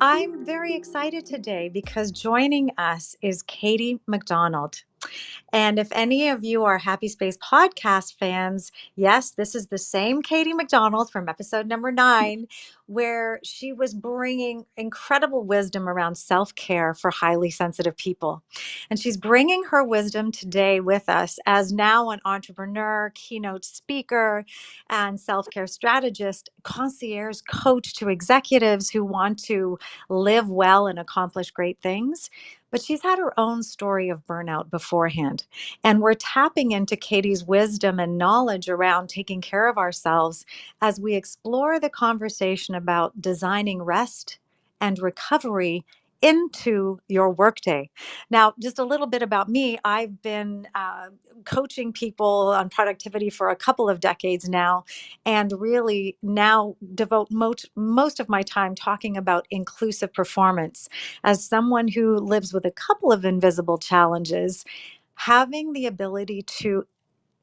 I'm very excited today because joining us is Katie McDonald. And if any of you are Happy Space podcast fans, yes, this is the same Katie McDonald from episode number 9, where she was bringing incredible wisdom around self care for highly sensitive people. And she's bringing her wisdom today with us as now an entrepreneur, keynote speaker, and self care strategist, concierge coach to executives who want to live well and accomplish great things. But she's had her own story of burnout beforehand. And we're tapping into Katie's wisdom and knowledge around taking care of ourselves as we explore the conversation about designing rest and recovery into your workday. Now, just a little bit about me. I've been coaching people on productivity for a couple of decades now, and really now devote most of my time talking about inclusive performance. As someone who lives with a couple of invisible challenges, having the ability to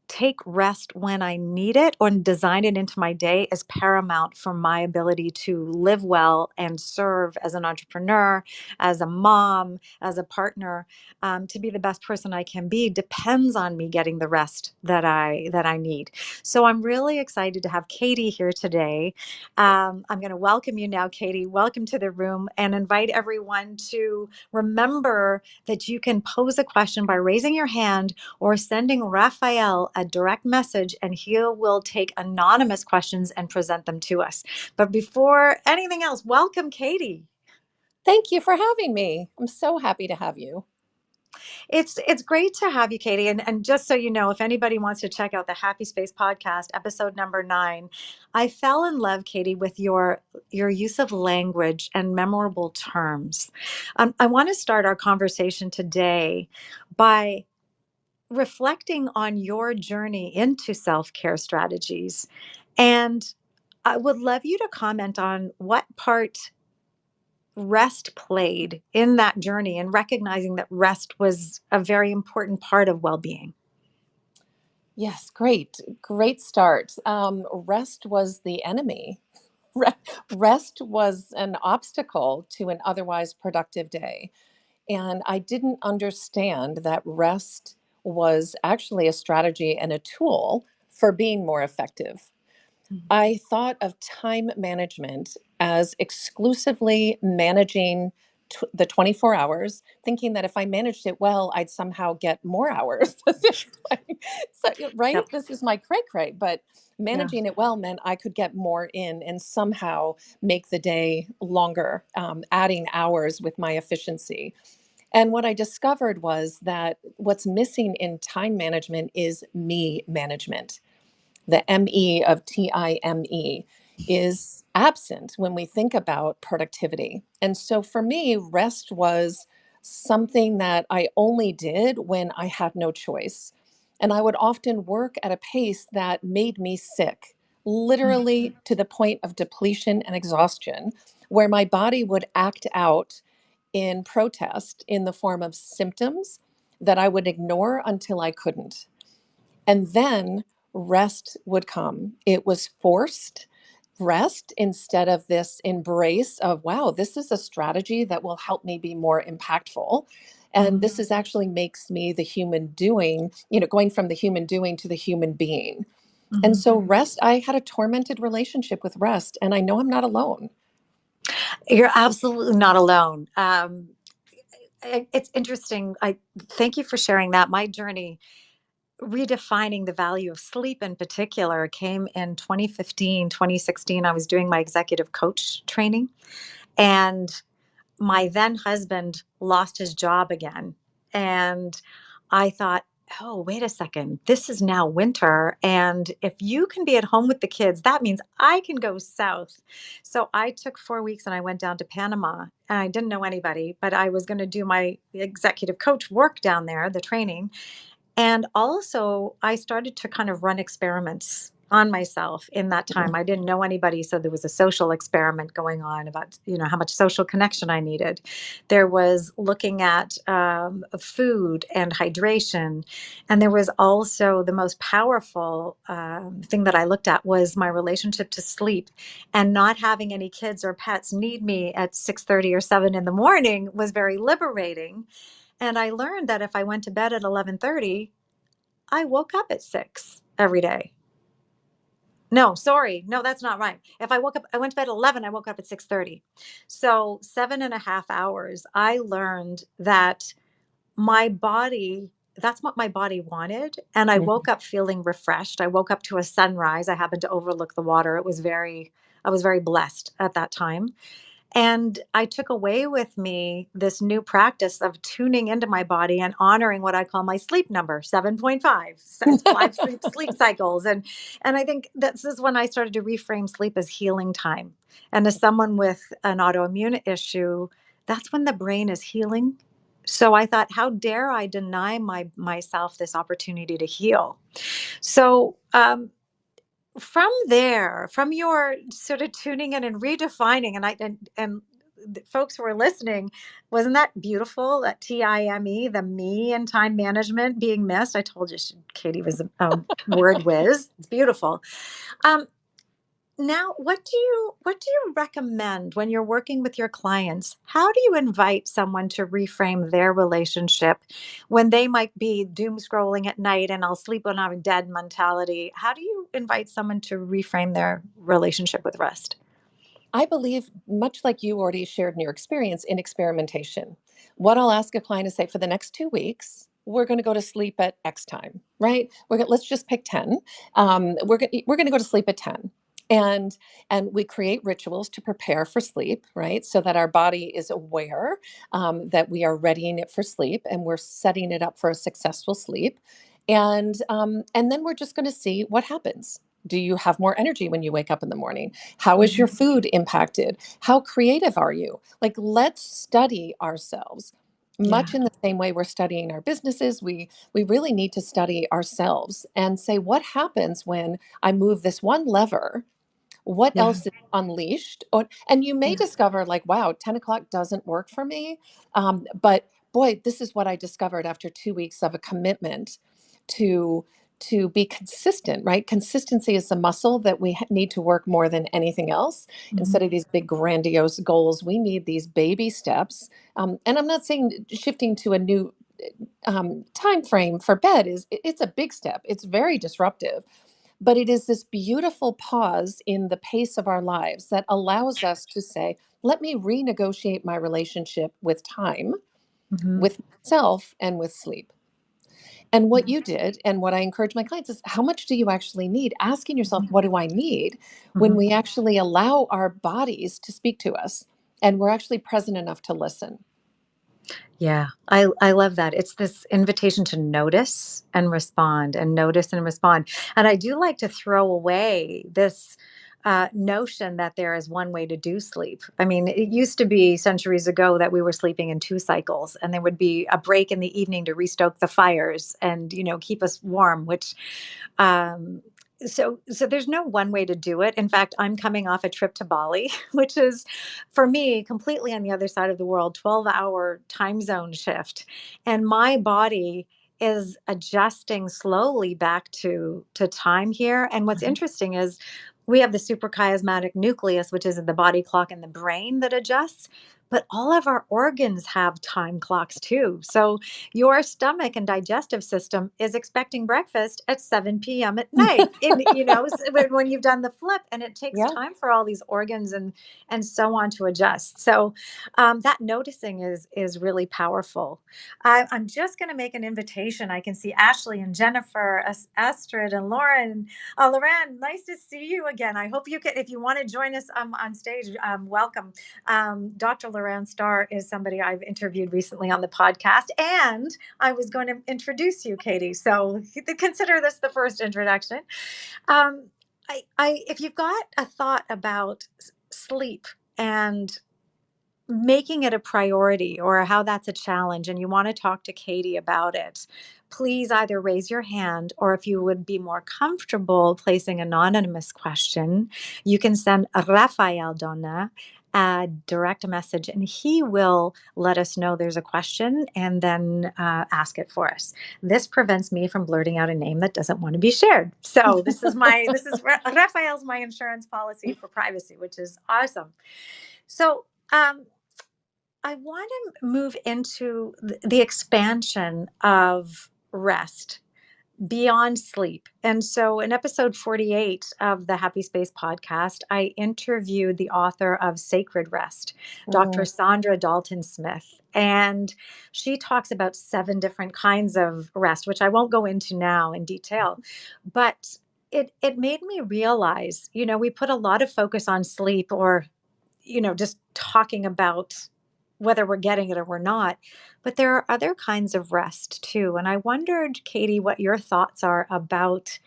take rest when I need it or design it into my day is paramount for my ability to live well and serve as an entrepreneur, as a mom, as a partner. To be the best person I can be depends on me getting the rest that I need. So I'm really excited to have Katie here today. I'm going to welcome you now, Katie. Welcome to the room, and invite everyone to remember that you can pose a question by raising your hand or sending Raphael a direct message, and he will take anonymous questions and present them to us. But before anything else, welcome, Katie. Thank you for having me. I'm so happy to have you. It's great to have you, Katie. And just so you know, if anybody wants to check out the Happy Space podcast, episode number 9, I fell in love, Katie, with your use of language and memorable terms. I want to start our conversation today by reflecting on your journey into self care strategies. And I would love you to comment on what part rest played in that journey and recognizing that rest was a very important part of well being. Yes, great start. Rest was the enemy. Re- Rest was an obstacle to an otherwise productive day. And I didn't understand that rest was actually a strategy and a tool for being more effective. Mhm. I thought of time management as exclusively managing the 24 hours, thinking that if I managed it well, I'd somehow get more hours. So, right? Yep. This is my cray cray, but Yeah. managing it well meant I could get more in and somehow make the day longer, adding hours with my efficiency. And what I discovered was that what's missing in time management is me management. The ME of TIME is absent when we think about productivity. And so for me, rest was something that I only did when I had no choice. And I would often work at a pace that made me sick, literally to the point of depletion and exhaustion, where my body would act out in protest in the form of symptoms that I would ignore until I couldn't. And then rest would come. It was forced rest instead of this embrace of, wow, this is a strategy that will help me be more impactful. And Mhm. this is actually makes me the human doing, going from the human doing to the human being. And Mhm. so, rest, I had a tormented relationship with rest, and I know I'm not alone. You're absolutely not alone. It's interesting. I thank you for sharing that. My journey redefining the value of sleep in particular came in 2015, 2016. I was doing my executive coach training, and my then husband lost his job again. And I thought, oh, wait a second, this is now winter. And if you can be at home with the kids, that means I can go south. So I took 4 weeks and I went down to Panama, and I didn't know anybody, but I was going to do my executive coach work down there, the training. And also, I started to kind of run experiments on myself in that time. I didn't know anybody, so there was a social experiment going on about, how much social connection I needed. There was looking at food and hydration, and there was also the most powerful thing that I looked at was my relationship to sleep, and not having any kids or pets need me at 6:30 or 7 in the morning was very liberating. And I learned that if I went to bed at 11:30, I woke up at 6 every day. No, sorry. No, that's not right. If I woke up, I went to bed at 11, I woke up at 6:30. So 7.5 hours, I learned that my body, that's what my body wanted. And I Mhm. woke up feeling refreshed. I woke up to a sunrise. I happened to overlook the water. I was very blessed at that time. And I took away with me this new practice of tuning into my body and honoring what I call my sleep number, 7.5. So it's five sleep cycles. And I think this is when I started to reframe sleep as healing time. And as someone with an autoimmune issue, that's when the brain is healing. So I thought, how dare I deny myself this opportunity to heal? So from there, from your sort of tuning in and redefining, and the folks who are listening, wasn't that beautiful? That TIME, the me and time management being missed. I told you Katie was a word whiz. It's beautiful. Um, Now, what do you recommend when you're working with your clients? How do you invite someone to reframe their relationship when they might be doom scrolling at night and I'll sleep when I'm dead mentality? How do you invite someone to reframe their relationship with rest? I believe, much like you already shared in your experience, in experimentation. What I'll ask a client to say for the next 2 weeks, we're going to go to sleep at X time, right? Let's just pick 10. We're going to go to sleep at 10. And we create rituals to prepare for sleep, right? So that our body is aware that we are readying it for sleep and we're setting it up for a successful sleep. And then we're just going to see what happens. Do you have more energy when you wake up in the morning? How is your Mhm. food impacted? How creative are you? Like, let's study ourselves. Yeah. Much in the same way we're studying our businesses, we really need to study ourselves and say, what happens when I move this one lever? What Yeah. else is unleashed? And you may Yeah. discover, like, wow, 10 o'clock doesn't work for me. But boy, this is what I discovered after 2 weeks of a commitment to be consistent, right? Consistency is a muscle that we need to work more than anything else. Mhm. Instead of these big grandiose goals, we need these baby steps. And I'm not saying shifting to a new time frame for bed it's a big step. It's very disruptive, but it is this beautiful pause in the pace of our lives that allows us to say, let me renegotiate my relationship with time, Mhm. with myself, and with sleep. And what Yeah. you did, and what I encourage my clients is, how much do you actually need? Asking yourself, what do I need, when Mhm. we actually allow our bodies to speak to us and we're actually present enough to listen. Yeah, I love that. It's this invitation to notice and respond and notice and respond. And I do like to throw away this notion that there is one way to do sleep. I mean, it used to be centuries ago that we were sleeping in two cycles, and there would be a break in the evening to restoke the fires and keep us warm, which um, so there's no one way to do it. In fact, I'm coming off a trip to Bali, which is for me completely on the other side of the world, 12-hour time zone shift. And my body is adjusting slowly back to time here. And what's Mhm. interesting is we have the suprachiasmatic nucleus, which is in the body clock in the brain that adjusts. But all of our organs have time clocks too. So your stomach and digestive system is expecting breakfast at 7 p.m. at night. When you've done the flip, and it takes Yeah. time for all these organs and so on to adjust. So that noticing is really powerful. I'm just going to make an invitation. I can see Ashley and Jennifer, Astrid and Lauren. Loren, nice to see you again. I hope you can, if you want to join us on stage, welcome. Dr. Loren Starr is somebody I've interviewed recently on the podcast, and I was going to introduce you, Katie. So consider this the first introduction. Um, if you've got a thought about sleep and making it a priority or how that's a challenge and you want to talk to Katie about it, please either raise your hand, or if you would be more comfortable placing an anonymous question, you can send Rafael Donna a direct message and he will let us know there's a question and then ask it for us. This prevents me from blurting out a name that doesn't want to be shared. So Rafael's my insurance policy for privacy, which is awesome. So I want to move into the expansion of rest beyond sleep. And so in episode 48 of the Happy Space podcast, I interviewed the author of Sacred Rest, Dr. Mm. Sandra Dalton Smith. And she talks about 7 different kinds of rest, which I won't go into now in detail. But it made me realize, we put a lot of focus on sleep, or just talking about whether we're getting it or we're not. But there are other kinds of rest too. And I wondered, Katie, what your thoughts are about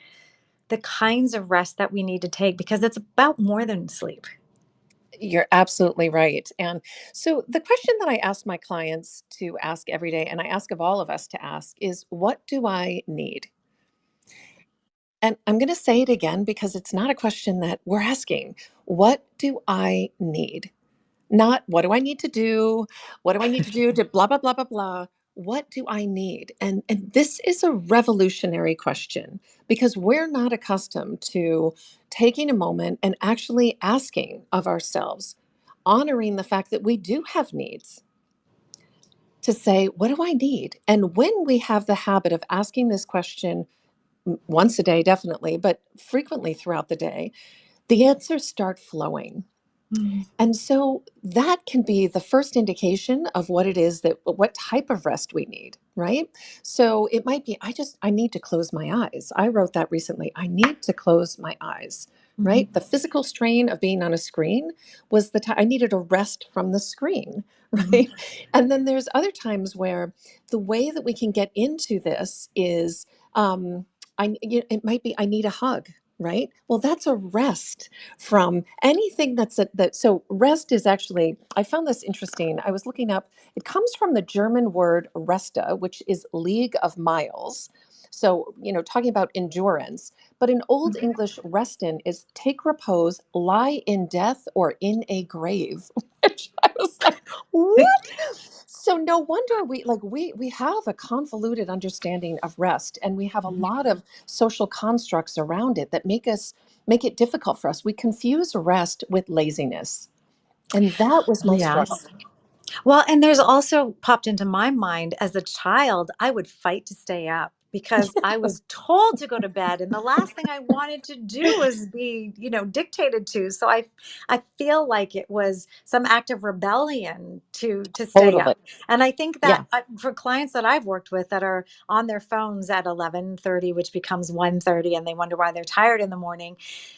the kinds of rest that we need to take, because it's about more than sleep. You're absolutely right. And so the question that I ask my clients to ask every day, and I ask of all of us to ask, is what do I need? And I'm going to say it again because it's not a question that we're asking. What do I need? Not what do I need to do? What do I need to do to blah, blah, blah, blah, blah. What do I need? And this is a revolutionary question because we're not accustomed to taking a moment and actually asking of ourselves, honoring the fact that we do have needs, to say, what do I need? And when we have the habit of asking this question once a day, definitely, but frequently throughout the day, the answers start flowing. Mm. And so that can be the first indication of what it is that what type of rest we need, right? So it might be, I need to close my eyes. I wrote that recently. I need to close my eyes, Mhm. right? The physical strain of being on a screen was the time I needed a rest from the screen, Mhm. right? And then there's other times where the way that we can get into this is, it might be, I need a hug, right? Well, that's a rest from anything so rest is actually, I found this interesting. I was looking up, it comes from the German word resta, which is league of miles. So, talking about endurance, but in Old Mhm. English, restin is take repose, lie in death or in a grave, which I was like, what? So no wonder we have a convoluted understanding of rest, and we have a lot of social constructs around it that make it difficult for us. We confuse rest with laziness. And that was my struggle. Yes. Well, and there's also popped into my mind, as a child, I would fight to stay up because I was told to go to bed, and the last thing I wanted to do was be, dictated to. So I feel like it was some act of rebellion to stay Totally. up. And I think that Yeah, for clients that I've worked with that are on their phones at 11:30, which becomes 1:30, and they wonder why they're tired in the morning,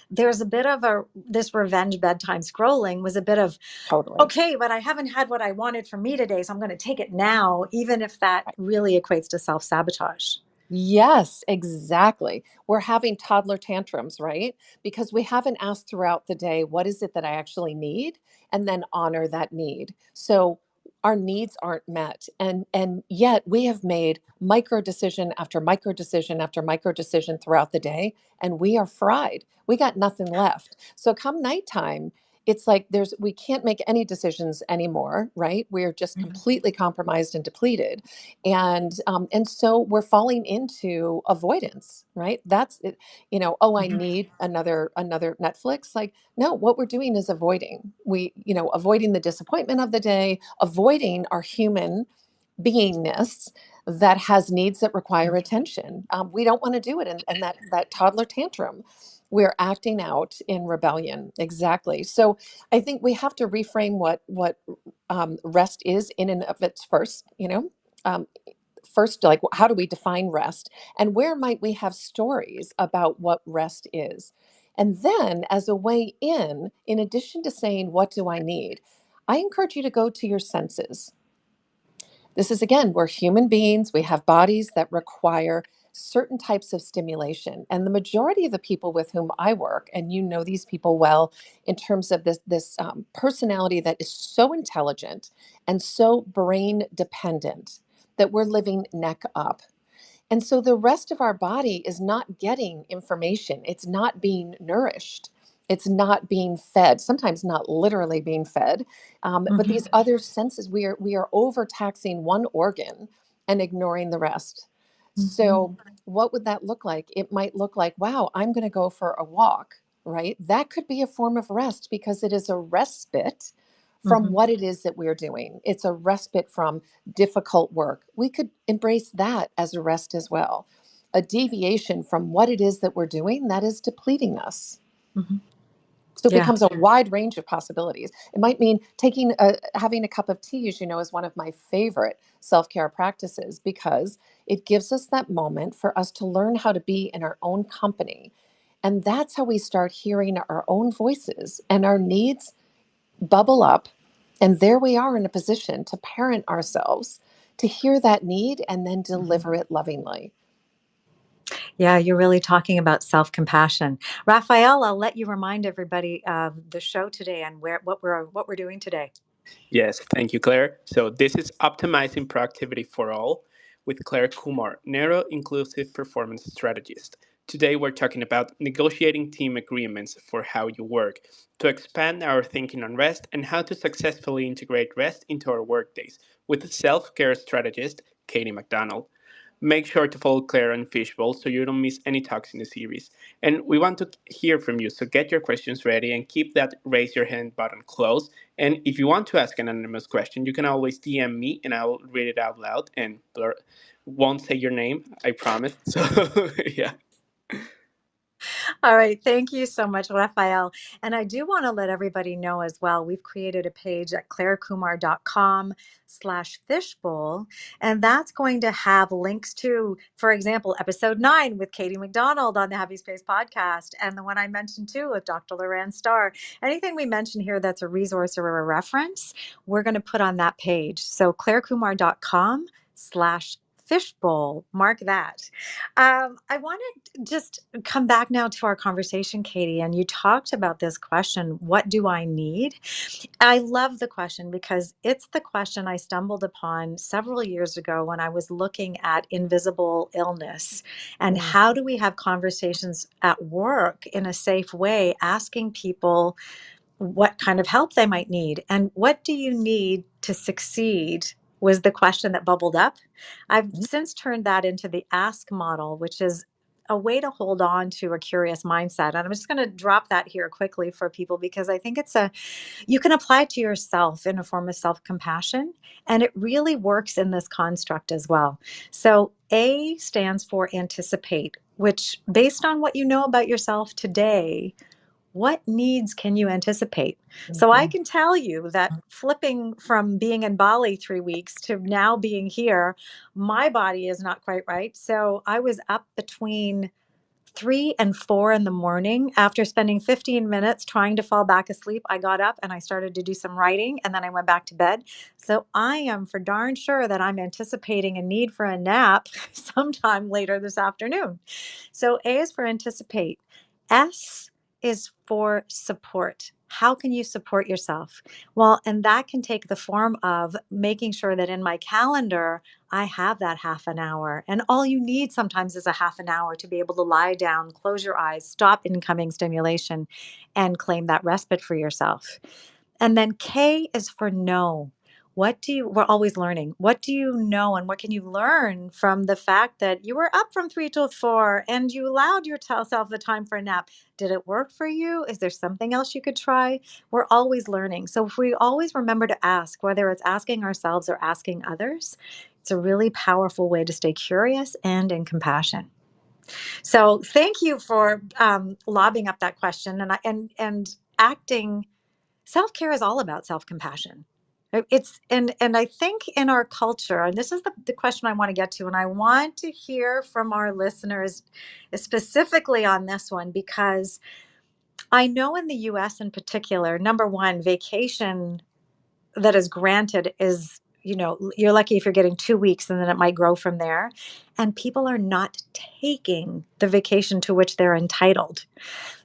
there's a bit of this revenge bedtime scrolling was a bit of, totally. okay, but I haven't had what I wanted from me today, so I'm going to take it now, even if that really equates to self sabotage. Yes, exactly. We're having toddler tantrums, right? Because we haven't asked throughout the day, what is it that I actually need? And then honor that need. So our needs aren't met. And yet we have made micro decision after micro decision after micro decision throughout the day, and we are fried. We got nothing left. So come nighttime, it's like we can't make any decisions anymore, right? We're just Mhm. completely compromised and depleted, and so we're falling into avoidance, right? That's it. Oh, I Mhm. need another Netflix. Like, no, what we're doing is avoiding the disappointment of the day, avoiding our human beingness that has needs that require attention. We don't want to do it, and that toddler tantrum, we're acting out in rebellion. Exactly. So I think we have to reframe what rest is in and of its first. Um, First, like, how do we define rest, and where might we have stories about what rest is? And then, as a way in addition to saying, what do I need, I encourage you to go to your senses. This is, again, we're human beings. We have bodies that require certain types of stimulation. And the majority of the people with whom I work, and you know these people well, in terms of this personality that is so intelligent and so brain dependent that we're living neck up. And so the rest of our body is not getting information. It's not being nourished. It's not being fed, sometimes not literally being fed. But Hmm. these other senses, we are overtaxing one organ and ignoring the rest. Hmm. So what would that look like? It might look like, wow, I'm going to go for a walk, right? That could be a form of rest because it is a respite from Hmm. what it is that we're doing. It's a respite from difficult work. We could embrace that as a rest as well. A deviation from what it is that we're doing that is depleting us. Hmm. So it Yeah. becomes a wide range of possibilities. It might mean having a cup of tea, as you know, is one of my favorite self-care practices because it gives us that moment for us to learn how to be in our own company. And that's how we start hearing our own voices and our needs bubble up. And there we are in a position to parent ourselves, to hear that need and then Mhm. deliver it lovingly. Yeah, you're really talking about self-compassion. Raphael, I'll let you remind everybody of the show today and what we're doing today. Yes, thank you, Claire. So this is Optimizing Productivity for All with Claire Kumar, Narrow Inclusive Performance Strategist. Today we're talking about negotiating team agreements for how you work, to expand our thinking on rest, and how to successfully integrate rest into our workdays with self-care strategist Katie McDonald. Make sure to follow Claire on Fishbowl so you don't miss any talks in the series. And we want to hear from you, so get your questions ready and keep that raise your hand button close. And if you want to ask an anonymous question, you can always DM me and I'll read it out loud and won't say your name, I promise. So, yeah. All right. Thank you so much, Raphael. And I do want to let everybody know as well, we've created a page at clairekumar.com/fishbowl. And that's going to have links to, for example, episode 9 with Katie McDonald on the Happy Space podcast. And the one I mentioned too with Dr. Loran Starr. Anything we mention here that's a resource or a reference, we're going to put on that page. So clairekumar.com/fishbowl. Mark that. I want to just come back now to our conversation, Katie, and you talked about this question, what do I need? I love the question because it's the question I stumbled upon several years ago when I was looking at invisible illness and Mm, how do we have conversations at work in a safe way, asking people what kind of help they might need and what do you need to succeed was the question that bubbled up. I've mhm, since turned that into the ask model, which is a way to hold on to a curious mindset. And I'm just going to drop that here quickly for people because I think you can apply it to yourself in a form of self-compassion and it really works in this construct as well. So A stands for anticipate, which based on what you know about yourself today, what needs can you anticipate? So I mhm, can tell you that flipping from being in Bali 3 weeks to now being here, my body is not quite right. So I was up between 3 and 4 in the morning. After spending 15 minutes trying to fall back asleep, I got up and I started to do some writing and then I went back to bed. So I am for darn sure that I'm anticipating a need for a nap sometime later this afternoon. So A is for anticipate. S is for support. How can you support yourself? Well, and that can take the form of making sure that in my calendar, I have that half an hour. And all you need sometimes is a half an hour to be able to lie down, close your eyes, stop incoming stimulation, and claim that respite for yourself. And then K is for know. We're always learning. What do you know and what can you learn from the fact that you were up from 3 till 4 and you allowed yourself the time for a nap? Did it work for you? Is there something else you could try? We're always learning. So if we always remember to ask, whether it's asking ourselves or asking others, it's a really powerful way to stay curious and in compassion. So thank you for lobbing up that question and acting. Self care is all about self compassion. It's and I think in our culture, and this is the question I want to get to, and I want to hear from our listeners specifically on this one because I know in the US in particular, number one, vacation that is granted is you're lucky if you're getting 2 weeks, and then it might grow from there. And people are not taking the vacation to which they're entitled.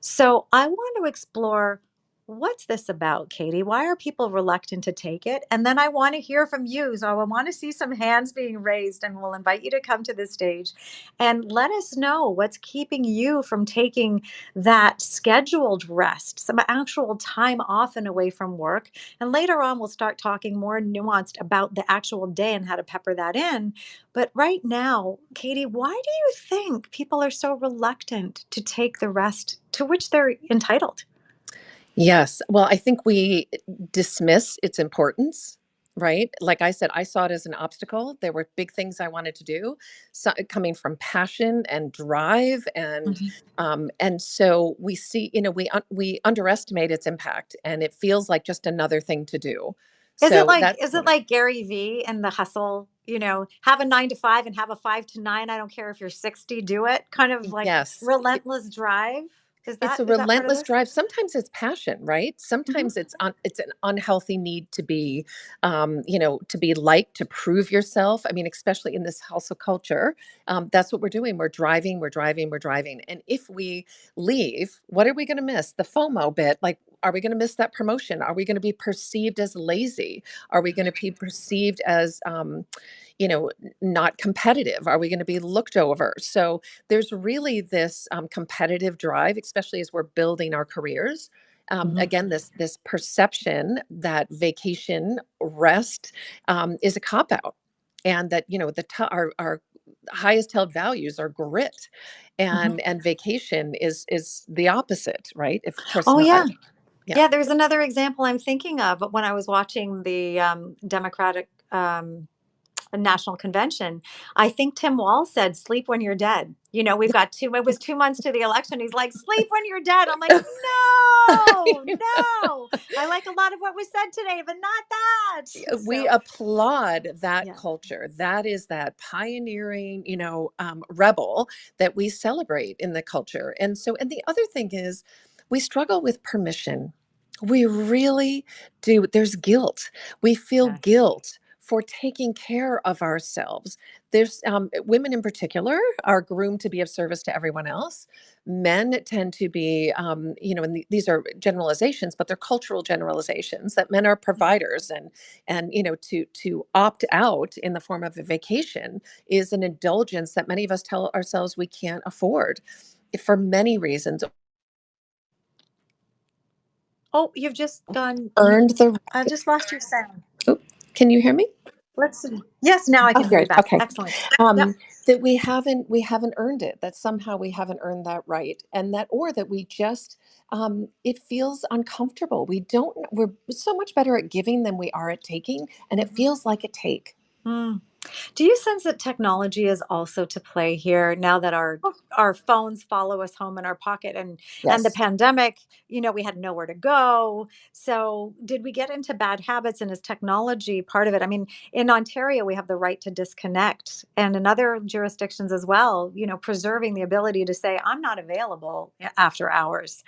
So I want to explore, what's this about, Katie? Why are people reluctant to take it? And then I want to hear from you. So I want to see some hands being raised, and we'll invite you to come to the stage and let us know what's keeping you from taking that scheduled rest, some actual time off and away from work. And later on, we'll start talking more nuanced about the actual day and how to pepper that in. But right now, Katie, why do you think people are so reluctant to take the rest to which they're entitled? Yes. Well, I think we dismiss its importance, right? Like I said, I saw it as an obstacle. There were big things I wanted to do, so, coming from passion and drive, Mhm. and so we see, we underestimate its impact, and it feels like just another thing to do. So that's Is it like Gary V and the hustle? Have a 9 to 5 and have a 5 to 9. I don't care if you're 60, do it. Kind of like yes. relentless drive. It's a Is that part of relentless this? drive. Sometimes it's passion, right? Hmm. Sometimes it's an unhealthy need to be liked, to prove yourself. I mean, especially in this hustle culture, that's what we're doing. We're driving, we're driving, we're driving. And if we leave, what are we going to miss? The FOMO bit, like, are we going to miss that promotion? Are we going to be perceived as lazy? Are we going to be perceived as, not competitive? Are we going to be looked over? So there's really this competitive drive, especially as we're building our careers. Hmm. Again, this perception that vacation rest is a cop out, and that our highest held values are grit, Hmm. and vacation is the opposite, right? If Oh, personal, yeah. yeah, Yeah, there's another example I'm thinking of when I was watching the Democratic national convention. I think Tim Wall said, "Sleep when you're dead." We've got it was 2 months to the election. He's like, "Sleep when you're dead." I'm like, no, no. I like a lot of what was said today, but not that. we So, applaud that yeah. culture. That is that pioneering, rebel that we celebrate in the culture. And the other thing is, we struggle with permission. We really do. There's guilt. We feel Yes. guilt for taking care of ourselves. There's women in particular are groomed to be of service to everyone else. Men tend to be, and these are generalizations, but they're cultural generalizations, that men are providers, and to opt out in the form of a vacation is an indulgence that many of us tell ourselves we can't afford for many reasons. Oh, you've just gone. Earned the I just lost your sound. Oh, can you hear me? Let's see. Yes, now I Oh, can hear you good. back. Okay. Excellent. Yep. Um, that we haven't earned it. That somehow we haven't earned that right, and that or that we just it feels uncomfortable. We're so much better at giving than we are at taking, and it feels like a take. Mm. Do you sense that technology is also to play here now that our phones follow us home in our pocket, and the Yes. pandemic, we had nowhere to go. So did we get into bad habits, and is technology part of it? I mean, in Ontario we have the right to disconnect, and in other jurisdictions as well, preserving the ability to say I'm not available after hours.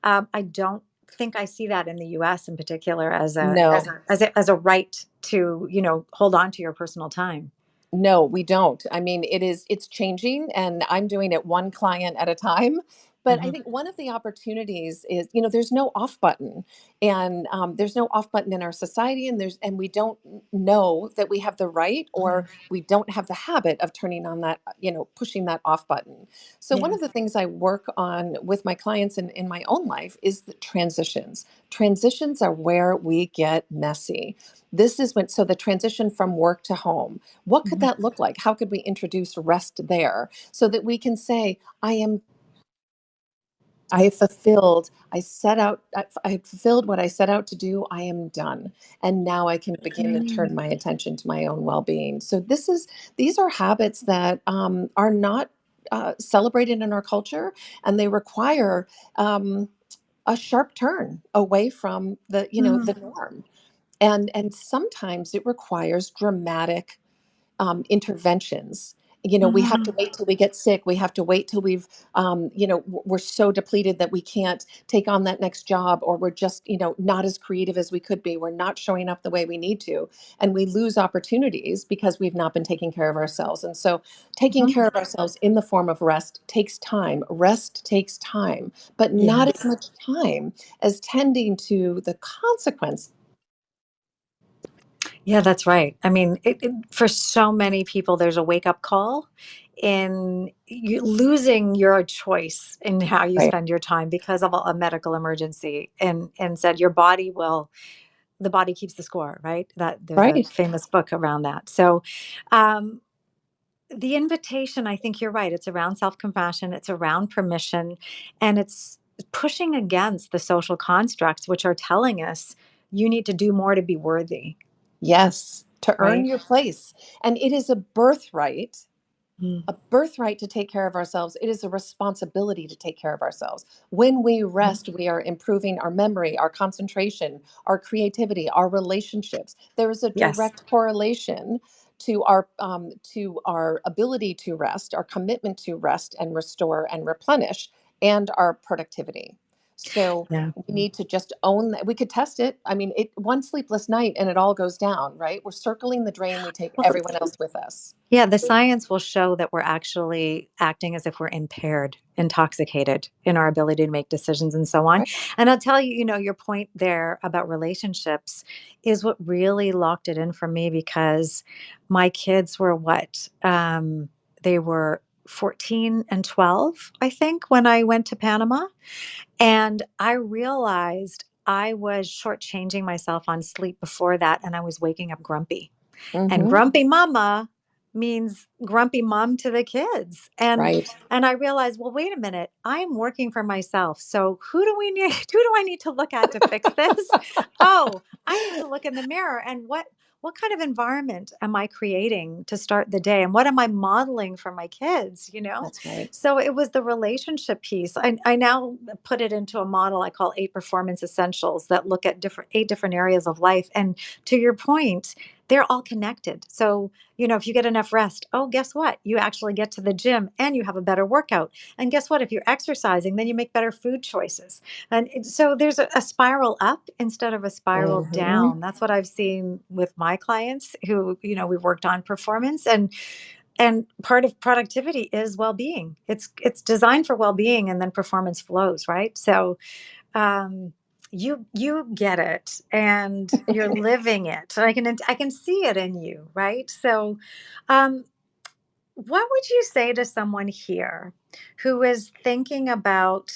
I don't think I see that in the US in particular as No. a right to, hold on to your personal time. No, we don't. I mean, it's changing, and I'm doing it one client at a time. But I Mhm, think one of the opportunities is, there's no off button, and there's no off button in our society, and we don't know that we have the right, or mhm. we don't have the habit of turning on that, pushing that off button. So one Yeah. of the things I work on with my clients and in my own life is the transitions. Transitions are where we get messy. This is when, so the transition from work to home, what could Mhm, that look like? How could we introduce rest there so that we can say, I have fulfilled, I fulfilled what I set out to do. I am done. And now I can begin and mm, turn my attention to my own well-being. So these are habits that are not celebrated in our culture, and they require a sharp turn away from mm, the norm. And sometimes it requires dramatic interventions We have to Mhm. wait till we get sick. We have to wait till we're so depleted that we can't take on that next job, or we're just, not as creative as we could be. We're not showing up the way we need to. And we lose opportunities because we've not been taking care of ourselves. And so taking Mhm. care of ourselves in the form of rest takes time. Rest takes time, but not as Yes. much time as tending to the consequences. Yeah, that's right. I mean, for so many people, there's a wake up call in you losing your choice in how you Right. spend your time because of a medical emergency, and said the body keeps the score, right? That there's a Right. famous book around that. So, um, the invitation, I think you're right. It's around self compassion, it's around permission, and it's pushing against the social constructs which are telling us you need to do more to be worthy, Yes. To earn right? your place. And it is Mm. a birthright to take care of ourselves. It is a responsibility to take care of ourselves. When we Mhm. rest, we are improving our memory, our concentration, our creativity, our relationships. There is a Yes. direct correlation to our ability to rest, our commitment to rest and restore and replenish, and our productivity. So Yeah. we need to just own that. We could test it. I mean, one sleepless night and it all goes down, right? We're circling the drain. We take Well, everyone else with us. yeah, the science will show that we're actually acting as if we're impaired, intoxicated in our ability to make decisions and so on. Right. And I'll tell you, your point there about relationships is what really locked it in for me because my kids were what? They were 14 and 12, I think, when I went to Panama. And I realized I was shortchanging myself on sleep before that, and I was waking up grumpy. And Mm-hmm. grumpy mama means grumpy mom to the kids. Right. And I realized, well, wait a minute, I'm working for myself. So who do we need who do I need to look at to fix this? Oh, I need to look in the mirror and what kind of environment am I creating to start the day? And what am I modeling for my kids? That's right. So it was the relationship piece. I now put it into a model I call 8 performance essentials that look at 8 different areas of life. And to your point, they're all connected. So, if you get enough rest, oh, guess what? You actually get to the gym and you have a better workout. And guess what? If you're exercising, then you make better food choices. And so there's a spiral up instead of a spiral Mm-hmm. down. That's what I've seen with my clients who, we've worked on performance and part of productivity is well-being. It's designed for well-being and then performance flows, right? So um, you get it and you're living it. I can see it in you, right? So, um, what would you say to someone here who is thinking about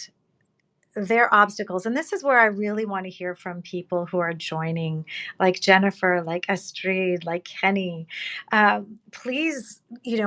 their obstacles? And this is where I really want to hear from people who are joining, like Jennifer, like Astrid, like Kenny. Please,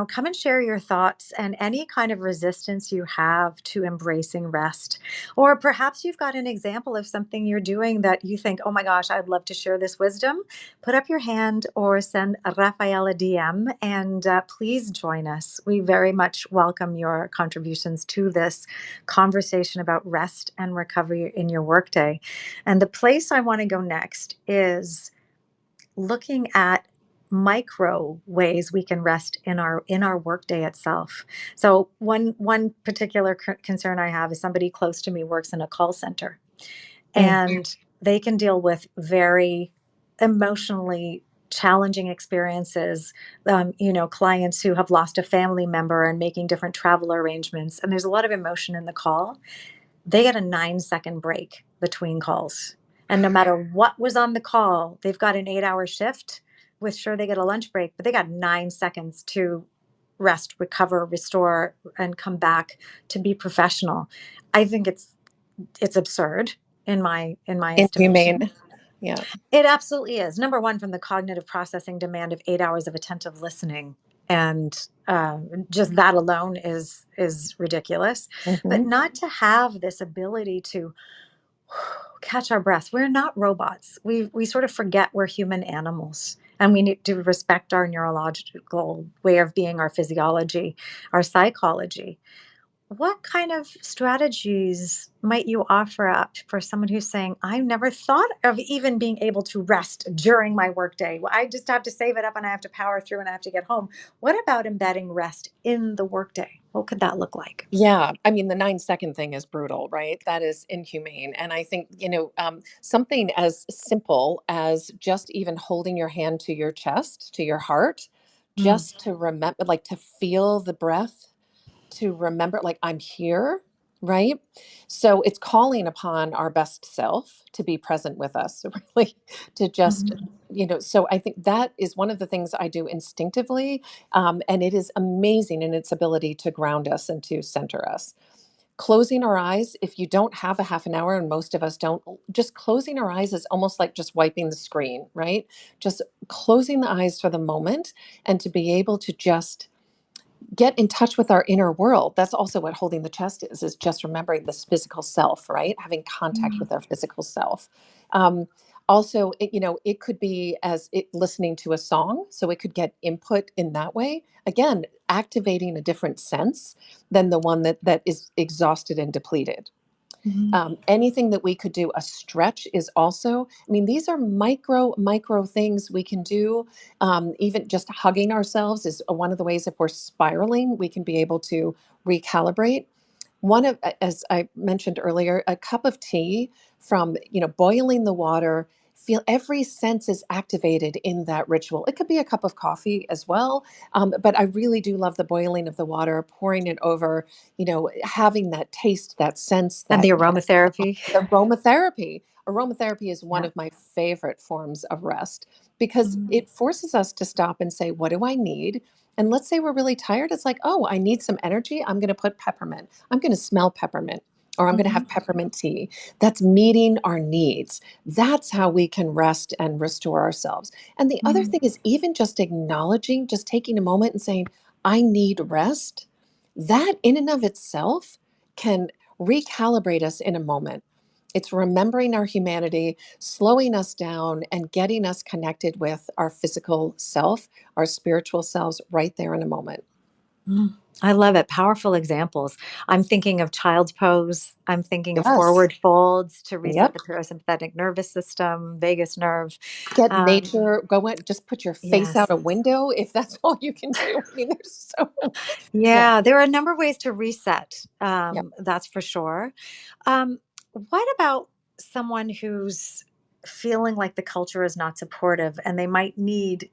come and share your thoughts and any kind of resistance you have to embracing rest. Or perhaps you've got an example of something you're doing that you think, oh my gosh, I'd love to share this wisdom. Put up your hand or send Rafael a DM and please join us. We very much welcome your contributions to this conversation about rest and recovery in your workday. And the place I want to go next is looking at micro ways we can rest in our workday itself. So one particular concern I have is somebody close to me works in a call center Mm. and they can deal with very emotionally challenging experiences, clients who have lost a family member and making different travel arrangements, and there's a lot of emotion in the call. They get a 9-second break between calls. And no matter what was on the call, they've got an 8-hour shift with sure they get a lunch break, but they got 9 seconds to rest, recover, restore, and come back to be professional. I think it's absurd in my estimation. Inhumane. Yeah. It absolutely is. Number one, from the cognitive processing demand of 8 hours of attentive listening, and just that alone is ridiculous. But Mm-hmm. not to have this ability to catch our breaths. We're not robots. We sort of forget we're human animals, and we need to respect our neurological way of being, our physiology, our psychology. what kind of strategies might you offer up for someone who's saying, I never thought of even being able to rest during my workday? Well, I just have to save it up and I have to power through and I have to get home. What about embedding rest in the workday? What could that look like? Yeah, I mean, the 9-second thing is brutal, right? That is inhumane. And I think, something as simple as just even holding your hand to your chest, to your heart, Mm, just to remember, like to feel the breath, to remember, like, I'm here, right? So it's calling upon our best self to be present with us, really, to just, mhm, so I think that is one of the things I do instinctively. And it is amazing in its ability to ground us and to center us. Closing our eyes, if you don't have a half an hour, and most of us don't, just closing our eyes is almost like just wiping the screen, right? Just closing the eyes for the moment and to be able to just get in touch with our inner world. That's also what holding the chest is just remembering this physical self, right? Having contact mm, with our physical self. Um, Also, it could be as listening to a song, so it could get input in that way. Again, activating a different sense than the one that is exhausted and depleted. mhm, Anything that we could do, a stretch is also, I mean, these are micro things we can do. Even just hugging ourselves is one of the ways. If we're spiraling, we can be able to recalibrate. One of, as I mentioned earlier, a cup of tea, from, boiling the water, feel every sense is activated in that ritual. It could be a cup of coffee as well. But I really do love the boiling of the water, pouring it over, having that taste, that sense, and the that aromatherapy. aromatherapy. Aromatherapy is one Yeah. of my favorite forms of rest because Mm, it forces us to stop and say, what do I need? And let's say we're really tired. It's like, oh, I need some energy. I'm going to put peppermint. I'm going to smell peppermint, or I'm going to mhm, have peppermint tea. That's meeting our needs. That's how we can rest and restore ourselves. And the other mm, thing is even just acknowledging, just taking a moment and saying, I need rest. That in and of itself can recalibrate us in a moment. It's remembering our humanity, slowing us down, and getting us connected with our physical self, our spiritual selves right there in a moment. mm. I love it. Powerful examples. I'm thinking of child's pose. I'm thinking of Yes. forward folds to reset Yep. the parasympathetic nervous system, vagus nerve. Get Um, nature, go in, just put your face out yes. a window if that's all you can do. I mean, there's so, yeah, Yeah, there are a number of ways to reset. yep. That's for sure. What about someone who's feeling like the culture is not supportive and they might need,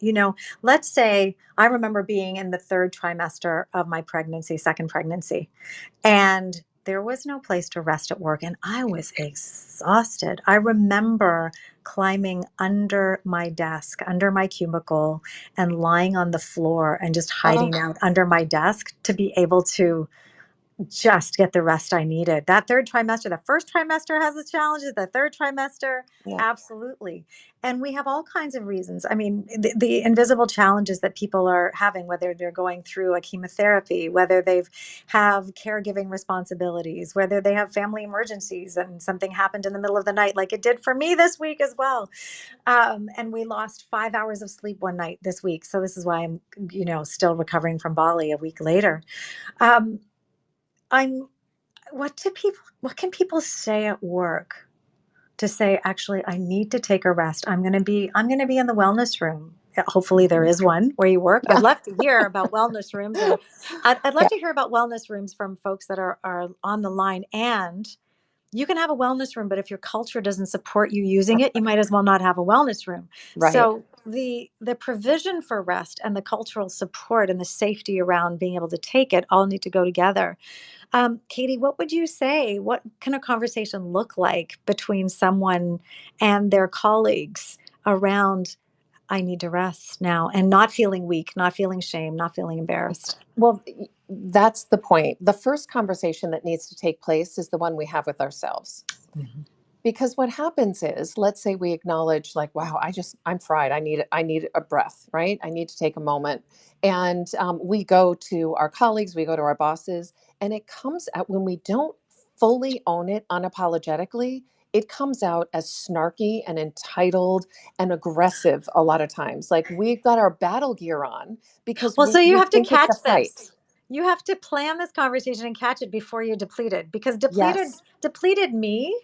let's say I remember being in the third trimester of my pregnancy, second pregnancy, and there was no place to rest at work and I was exhausted. I remember climbing under my desk, under my cubicle, and lying on the floor and just Oh, hiding out under my desk to be able to just get the rest I needed. That third trimester, the first trimester has its challenges, the third trimester, yeah. absolutely. And we have all kinds of reasons. I mean, the invisible challenges that people are having, whether they're going through a chemotherapy, whether they've have caregiving responsibilities, whether they have family emergencies and something happened in the middle of the night, like it did for me this week as well. And we lost 5 hours of sleep one night this week. So this is why I'm, still recovering from Bali a week later. Um, I'm what can people say at work to say, actually, I need to take a rest. I'm going to be in the wellness room. Hopefully there is one where you work. I'd love to hear about wellness rooms, and I'd love Yeah, to hear about wellness rooms from folks that are on the line. And you can have a wellness room, but if your culture doesn't support you using it, you might as well not have a wellness room. right. So the provision for rest and the cultural support and the safety around being able to take it all need to go together. Katie, what would you say? What can a conversation look like between someone and their colleagues around, I need to rest now, and not feeling weak, not feeling shame, not feeling embarrassed? Well, that's the point. The first conversation that needs to take place is the one we have with ourselves. Mhm. Because what happens is, let's say we acknowledge, like, wow, I'm fried. I need a breath, right? I need to take a moment. And we go to our colleagues, we go to our bosses, and it comes out when we don't fully own it unapologetically. It comes out as snarky and entitled and aggressive a lot of times. Like we've got our battle gear on because Well, so you we have to think it's a catch fight. this. You have to plan this conversation and catch it before you're depleted, because Yes, depleted me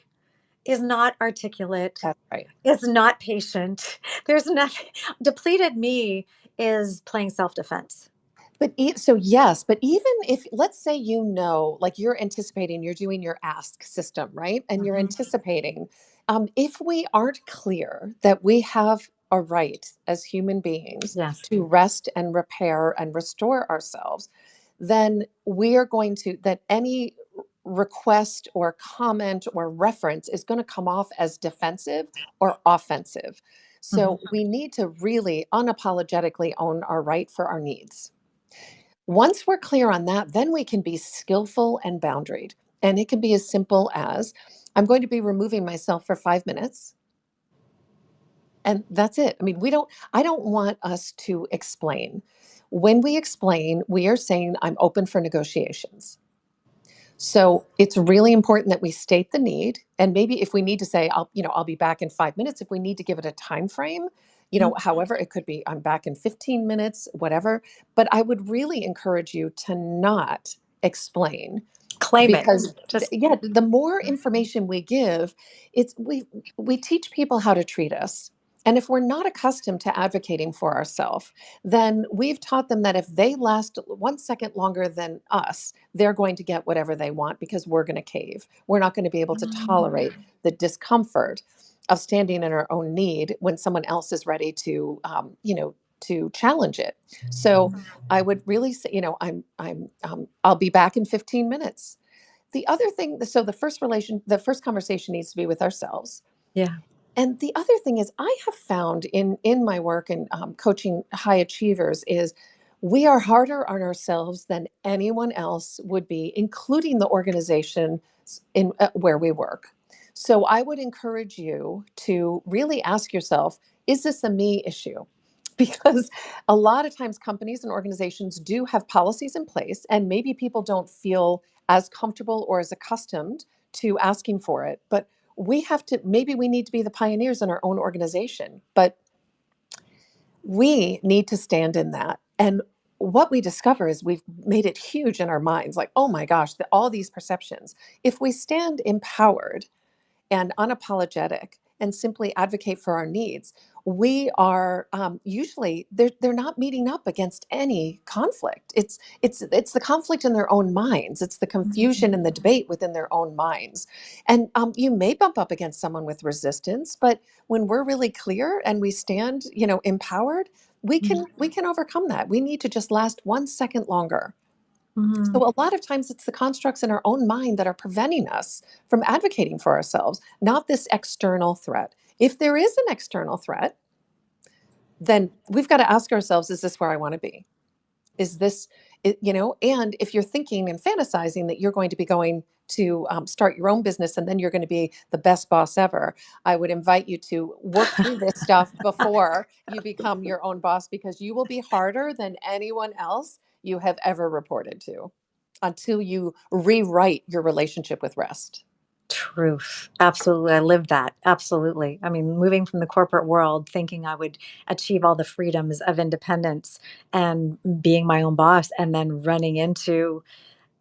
is not articulate, that's right. is not patient. There's nothing. Depleted me is playing self-defense. But so yes, but even if, let's say, like you're anticipating, you're doing your ask system, right? And you're Mhm. anticipating, if we aren't clear that we have a right as human beings Yes. to rest and repair and restore ourselves, then we are going to, that any request or comment or reference is going to come off as defensive or offensive. Mhm. So we need to really unapologetically own our right for our needs. Once we're clear on that, then we can be skillful and boundaried. And it can be as simple as, I'm going to be removing myself for 5 minutes. And that's it. I mean, I don't want us to explain. When we explain, we are saying, I'm open for negotiations. So it's really important that we state the need. And maybe if we need to say, I'll be back in 5 minutes, if we need to give it a time frame, Mhm. however, it could be, I'm back in 15 minutes, whatever. But I would really encourage you to not explain, Claim it. because Just yeah, the more information we give, it's we teach people how to treat us. And if we're not accustomed to advocating for ourselves, then we've taught them that if they last 1 second longer than us, they're going to get whatever they want because we're going to cave. We're not going to be able to tolerate the discomfort of standing in our own need when someone else is ready to, to challenge it. So I would really say, I'll be back in 15 minutes. The other thing, so the first conversation needs to be with ourselves. yeah. And the other thing is, I have found in my work and coaching high achievers is we are harder on ourselves than anyone else would be, including the organization in where we work. So I would encourage you to really ask yourself, is this a me issue? Because a lot of times companies and organizations do have policies in place, and maybe people don't feel as comfortable or as accustomed to asking for it. But we have to, maybe we need to be the pioneers in our own organization, but we need to stand in that. And what we discover is we've made it huge in our minds, like, oh my gosh, all these perceptions. If we stand empowered and unapologetic and simply advocate for our needs, we are usually they're not meeting up against any conflict. It's the conflict in their own minds. It's the confusion and the debate within their own minds. And you may bump up against someone with resistance, but when we're really clear and we stand, empowered, we can overcome that. We need to just last 1 second longer. Mhm. So a lot of times it's the constructs in our own mind that are preventing us from advocating for ourselves, not this external threat. If there is an external threat, then we've got to ask ourselves, is this where I want to be? Is this, and if you're thinking and fantasizing that you're going to be going to start your own business and then you're going to be the best boss ever, I would invite you to work through this stuff before you become your own boss, because you will be harder than anyone else you have ever reported to until you rewrite your relationship with rest. Truth. Absolutely. I lived that. Absolutely. I mean, moving from the corporate world, thinking I would achieve all the freedoms of independence and being my own boss, and then running into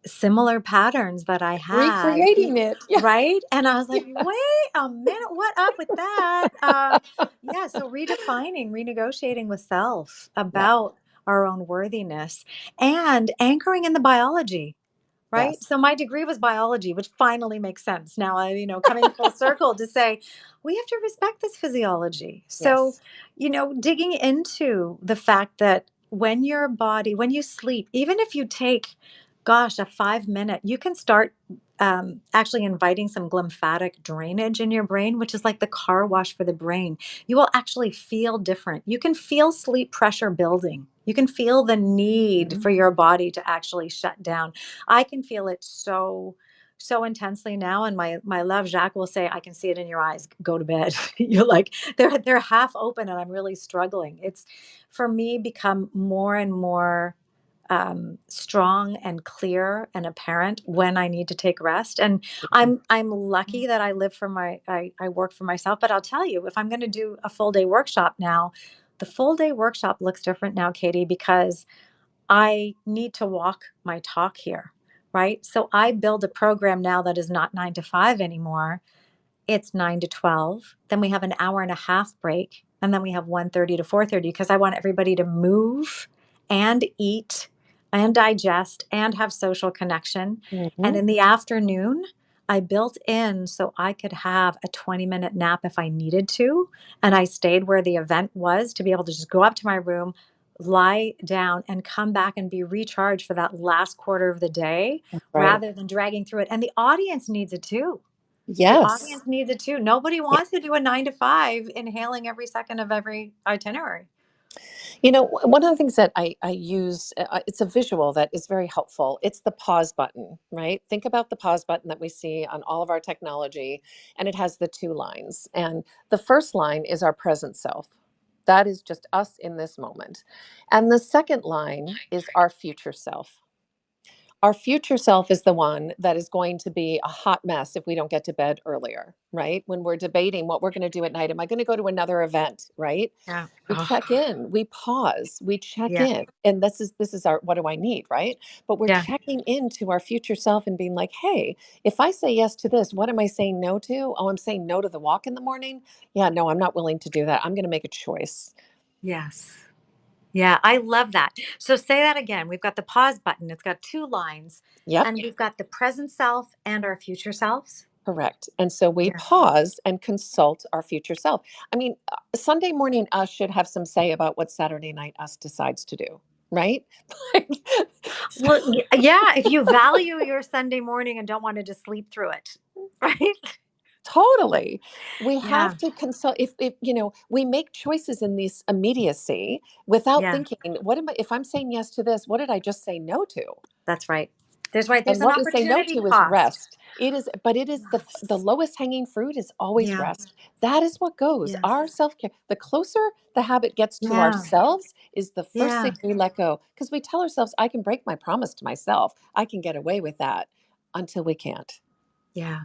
similar patterns that I had, Recreating it. Yeah. right? And I was like, Yeah. wait a minute, what up with that? Yeah, so redefining, renegotiating with self Yeah. about our own worthiness and anchoring in the biology. Right? Yes. So my degree was biology, which finally makes sense. Now coming full circle to say, we have to respect this physiology. So, Yes. digging into the fact that when you sleep, even if you take, gosh, a 5 minute, you can start actually inviting some glymphatic drainage in your brain, which is like the car wash for the brain. You will actually feel different. You can feel sleep pressure building. You can feel the need Mhm. for your body to actually shut down. I can feel it so intensely now, and my love Jacques will say, I can see it in your eyes, go to bed. You're like, they're half open and I'm really struggling. It's, for me, become more and more strong and clear and apparent when I need to take rest. And I'm lucky that I live for I work for myself. But I'll tell you, if I'm going to do a full day workshop now, the full day workshop looks different now, Katie, because I need to walk my talk here, right? So I build a program now that is not 9 to 5 anymore. It's 9 to 12. Then we have an hour and a half break. And then we have 1:30 to 4:30 because I want everybody to move and eat and digest and have social connection. And Hmm. in the afternoon, I built in so I could have a 20-minute nap if I needed to. And I stayed where the event was to be able to just go up to my room, lie down, and come back and be recharged for that last quarter of the day Right. rather than dragging through it. And the audience needs it too. The Yes. audience needs it too. Nobody wants to do a 9 to 5 inhaling every second of every itinerary. One of the things that I use, it's a visual that is very helpful. It's the pause button, right? Think about the pause button that we see on all of our technology, and it has the two lines. And the first line is our present self. That is just us in this moment. And the second line is our future self. Our future self is the one that is going to be a hot mess if we don't get to bed earlier, right? When we're debating what we're going to do at night, am I going to go to another event, right? Yeah. We Oh, check in, we pause, we check yeah. in. And this is our what do I need, right? But we're Yeah. checking into our future self and being like, "Hey, if I say yes to this, what am I saying no to? Oh, I'm saying no to the walk in the morning. Yeah, no, I'm not willing to do that. I'm going to make a choice." Yes. Yeah. I love that. So say that again. We've got the pause button. It's got two lines, Yep. and we've got the present self and our future selves. Correct. And so we Yes. pause and consult our future self. I mean, Sunday morning us should have some say about what Saturday night us decides to do, right? Like, so- Well, yeah. If you value your Sunday morning and don't want to just sleep through it, right? totally. We Yeah. have to consult if we make choices in this immediacy without Yeah. thinking, what am I if I'm saying yes to this, what did I just say no to? That's right. There's right. There's And an what we say no opportunity to is cost. rest. But it is the Yes. lowest hanging fruit is always Yeah. rest. That is what goes. Yes. Our self-care, the closer the habit gets to Yeah. ourselves is the first thing Yeah. we let go. Because we tell ourselves, I can break my promise to myself. I can get away with that until we can't. Yeah.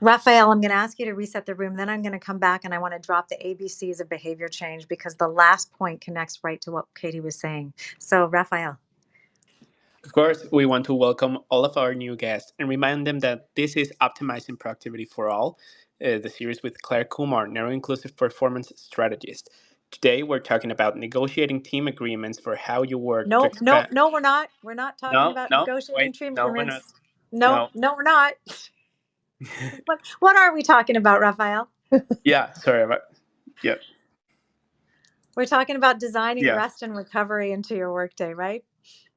Raphael, I'm going to ask you to reset the room. Then I'm going to come back and I want to drop the ABCs of behavior change because the last point connects right to what Katie was saying. So, Raphael. Of course, we want to welcome all of our new guests and remind them that this is Optimizing Productivity for All, the series with Clare Kumar, Neuro-Inclusive Performance Strategist. Today, we're talking about negotiating team agreements for how you work to No, no, expand. no, we're not. We're not talking No, about no, negotiating wait, treatment no, we're not. agreements. No, No. no, we're not. What are we talking about, Raphael? Yeah, sorry about. Yeah, We're talking about designing yeah, rest and recovery into your workday, right?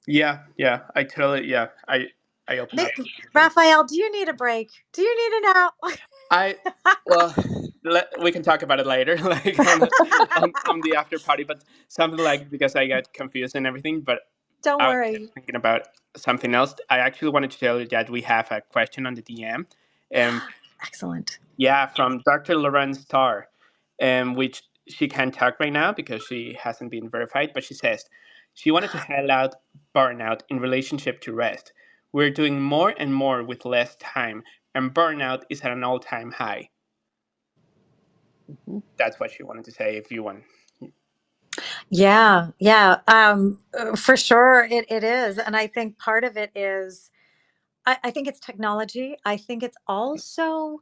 yeah. I totally, yeah. I open Ma- up. Raphael, do you need a break? Do you need a nap? I well, we can talk about it later, like on the after party. But something like because I got confused and everything. But Don't I was just worry. thinking about something else. I actually wanted to tell you that we have a question on the DM, and Excellent. yeah, from Dr. Lauren Starr, which she can't talk right now because she hasn't been verified. But she says she wanted to highlight burnout in relationship to rest. We're doing more and more with less time, and burnout is at an all-time high. Mhm. That's what she wanted to say. If you want, Yeah, yeah. For sure it is. And I think part of it is I think it's technology. I think it's also,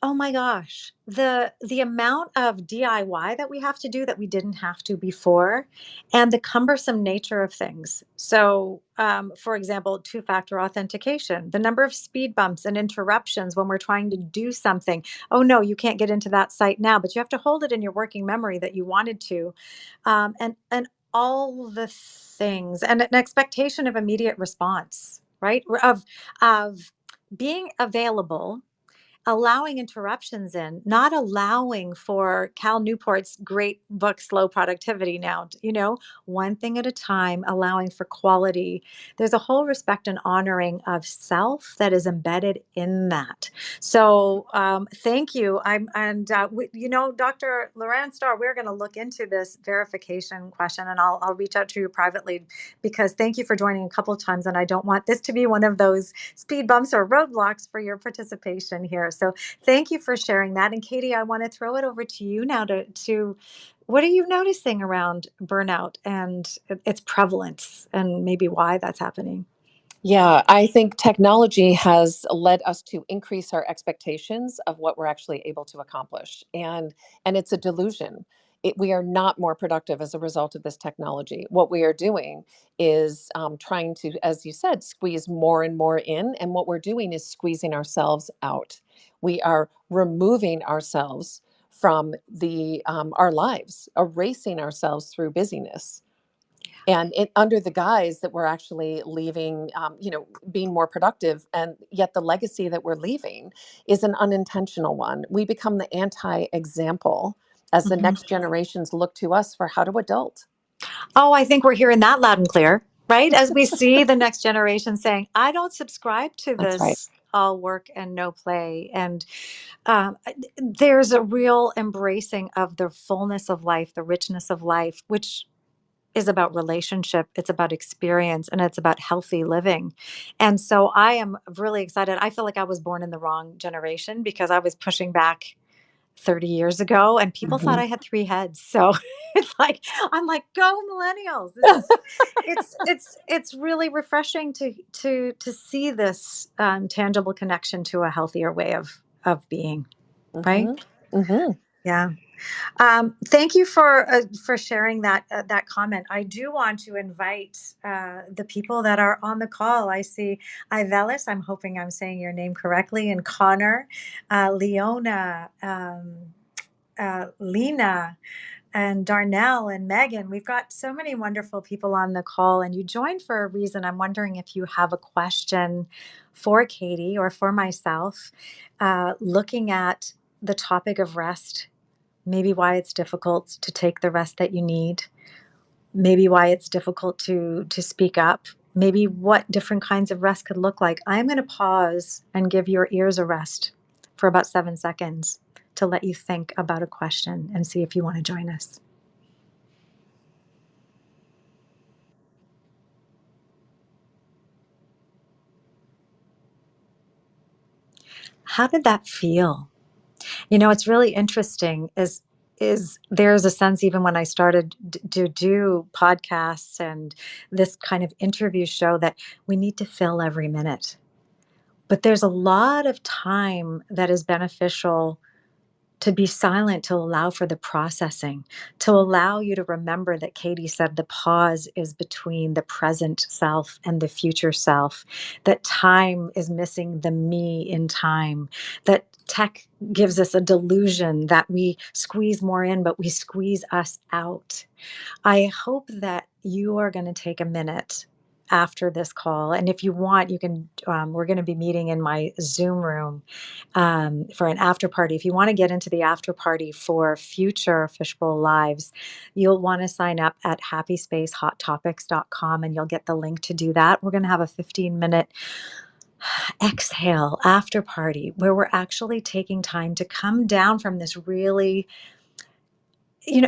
oh my gosh, the amount of DIY that we have to do that we didn't have to before, and the cumbersome nature of things. So, for example, two-factor authentication, the number of speed bumps and interruptions when we're trying to do something. Oh no, you can't get into that site now, but you have to hold it in your working memory that you wanted to, and all the things, and an expectation of immediate response, right? Of being available, allowing interruptions in, not allowing for Cal Newport's great book, Slow Productivity now, one thing at a time, allowing for quality. There's a whole respect and honoring of self that is embedded in that. So thank you. Dr. Loran Starr, we're going to look into this verification question and I'll reach out to you privately because thank you for joining a couple of times. And I don't want this to be one of those speed bumps or roadblocks for your participation here. So thank you for sharing that. And Katie, I want to throw it over to you now to what are you noticing around burnout and its prevalence and maybe why that's happening? Yeah, I think technology has led us to increase our expectations of what we're actually able to accomplish. And it's a delusion. We are not more productive as a result of this technology. What we are doing is trying to, as you said, squeeze more and more in. And what we're doing is squeezing ourselves out. We are removing ourselves from the our lives, erasing ourselves through busyness, and under the guise that we're actually leaving, being more productive, and yet the legacy that we're leaving is an unintentional one. We become the anti-example as the Mhm. next generations look to us for how to adult. Oh, I think we're hearing that loud and clear, right? As we see the next generation saying, I don't subscribe to That's right. this all work and no play. And there's a real embracing of the fullness of life, the richness of life, which is about relationship, it's about experience, and it's about healthy living. And so I am really excited. I feel like I was born in the wrong generation because I was pushing back 30 years ago and people thought Mhm. I had three heads. So it's like I'm like, go millennials. This is it's really refreshing to see this tangible connection to a healthier way of being, right? Mhm. Mhm. Yeah. Thank you for sharing that comment. I do want to invite the people that are on the call. I see Ivelis. I'm hoping I'm saying your name correctly, and Connor, Leona, Lena, and Darnell and Megan. We've got so many wonderful people on the call, and you joined for a reason. I'm wondering if you have a question for Katie or for myself, looking at the topic of rest, maybe why it's difficult to take the rest that you need, maybe why it's difficult to speak up, maybe what different kinds of rest could look like. I'm going to pause and give your ears a rest for about 7 seconds to let you think about a question and see if you want to join us. How did that feel? It's really interesting is there's a sense, even when I started to do podcasts and this kind of interview show, that we need to fill every minute. But there's a lot of time that is beneficial to be silent, to allow for the processing, to allow you to remember that Katie said the pause is between the present self and the future self, that time is missing the me in time, that tech gives us a delusion that we squeeze more in, but we squeeze us out. I hope that you are going to take a minute after this call. And if you want, you can, we're going to be meeting in my Zoom room for an after party. If you want to get into the after party for future Fishbowl Lives, you'll want to sign up at happyspaceHotTopics.com and you'll get the link to do that. We're going to have a 15-minute exhale after party where we're actually taking time to come down from this really,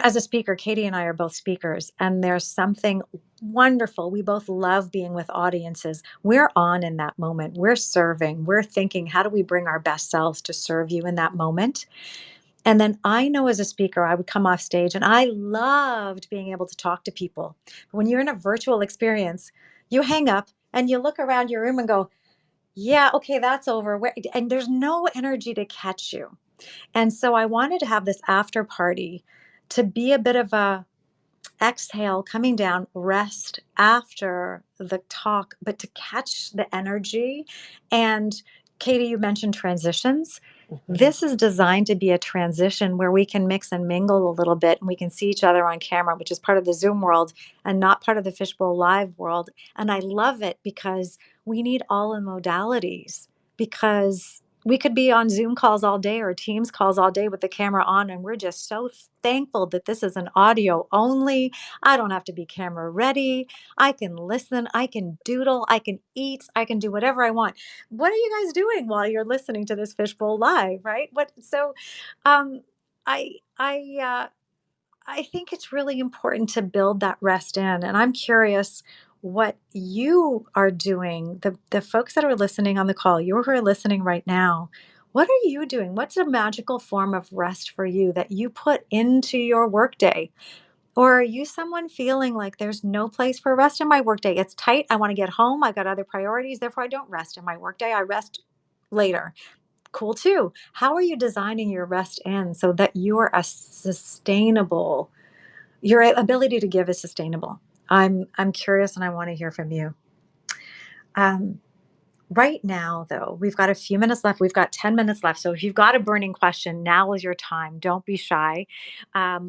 as a speaker, Katie and I are both speakers, and there's something wonderful. We both love being with audiences. We're on in that moment. We're serving. We're thinking, how do we bring our best selves to serve you in that moment? And then I know as a speaker, I would come off stage and I loved being able to talk to people. But when you're in a virtual experience, you hang up and you look around your room and go, yeah, okay, that's over. And there's no energy to catch you. And so I wanted to have this after party to be a bit of a exhale, coming down, rest after the talk, but to catch the energy. And Katie, you mentioned transitions. Mhm. This is designed to be a transition where we can mix and mingle a little bit and we can see each other on camera, which is part of the Zoom world and not part of the Fishbowl Live world. And I love it because we need all the modalities, because we could be on Zoom calls all day or Teams calls all day with the camera on. And we're just so thankful that this is an audio only. I don't have to be camera ready. I can listen. I can doodle. I can eat. I can do whatever I want. What are you guys doing while you're listening to this Fishbowl Live, right? Um, I, I, uh, I think it's really important to build that rest in. And I'm curious what you are doing, the folks that are listening on the call, you who are listening right now, What are you doing? What's a magical form of rest for you that you put into your workday? Or are you someone feeling like there's no place for rest in my workday? It's tight. I want to get home. I got other priorities. Therefore, I don't rest in my workday. I rest later. Cool too. How are you designing your rest in so that you're a sustainable, your ability to give is sustainable? I'm curious and I want to hear from you. Um, Right now, though, we've got a few minutes left. We've got 10 minutes left. So if you've got a burning question, now is your time. Don't be shy.